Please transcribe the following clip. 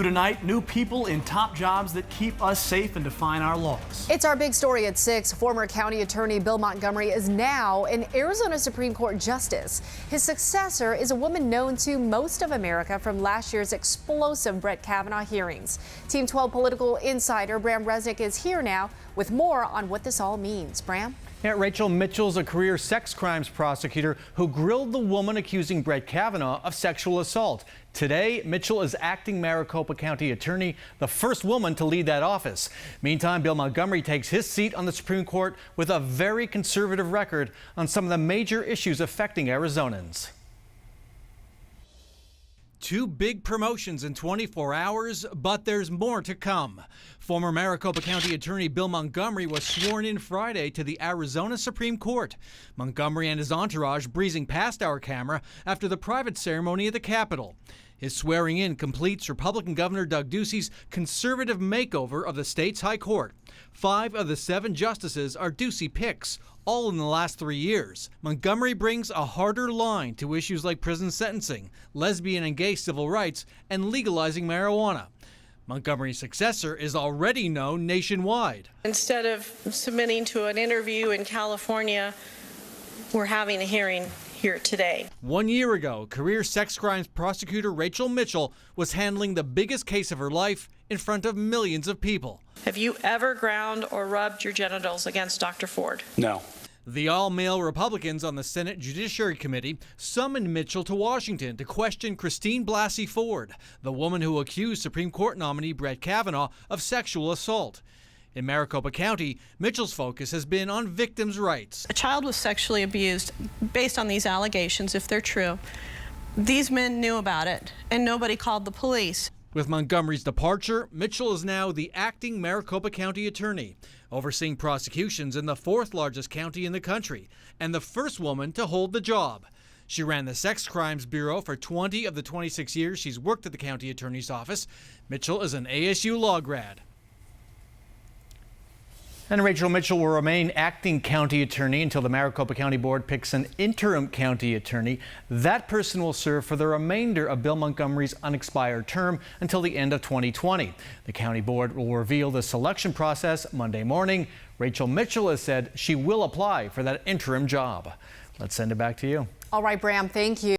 Tonight, new people in top jobs that keep us safe and define our laws. It's our big story at 6. Former County Attorney Bill Montgomery is now an Arizona Supreme Court justice. His successor is a woman known to most of America from last year's explosive Brett Kavanaugh hearings. Team 12 political insider Brahm Resnik is here now with more on what this all means. Brahm? Yeah, Rachel Mitchell's a career sex crimes prosecutor who grilled the woman accusing Brett Kavanaugh of sexual assault. Today, Mitchell is acting Maricopa County attorney, the first woman to lead that office. Meantime, Bill Montgomery takes his seat on the Supreme Court with a very conservative record on some of the major issues affecting Arizonans. Two big promotions in 24 hours, but there's more to come. Former Maricopa County Attorney Bill Montgomery was sworn in Friday to the Arizona Supreme Court. Montgomery and his entourage breezing past our camera after the private ceremony at the Capitol. His swearing in completes Republican Governor Doug Ducey's conservative makeover of the state's high court. 5 of the 7 justices are Ducey picks, all in the last 3 years. Montgomery brings a harder line to issues like prison sentencing, lesbian and gay civil rights, and legalizing marijuana. Montgomery's successor is already known nationwide. Instead of submitting to an interview in California, we're having a hearing here today. 1 year ago, career sex crimes prosecutor Rachel Mitchell was handling the biggest case of her life in front of millions of people. Have you ever ground or rubbed your genitals against Dr. Ford? No. The all-male Republicans on the Senate Judiciary Committee summoned Mitchell to Washington to question Christine Blasey Ford, the woman who accused Supreme Court nominee Brett Kavanaugh of sexual assault. In Maricopa County, Mitchell's focus has been on victims' rights. A child was sexually abused based on these allegations, if they're true. These men knew about it, and nobody called the police. With Montgomery's departure, Mitchell is now the acting Maricopa County attorney, overseeing prosecutions in the 4th largest county in the country, and the first woman to hold the job. She ran the Sex Crimes Bureau for 20 of the 26 years she's worked at the county attorney's office. Mitchell is an ASU law grad. And Rachel Mitchell will remain acting county attorney until the Maricopa County Board picks an interim county attorney. That person will serve for the remainder of Bill Montgomery's unexpired term until the end of 2020. The county board will reveal the selection process Monday morning. Rachel Mitchell has said she will apply for that interim job. Let's send it back to you. All right, Brahm, thank you.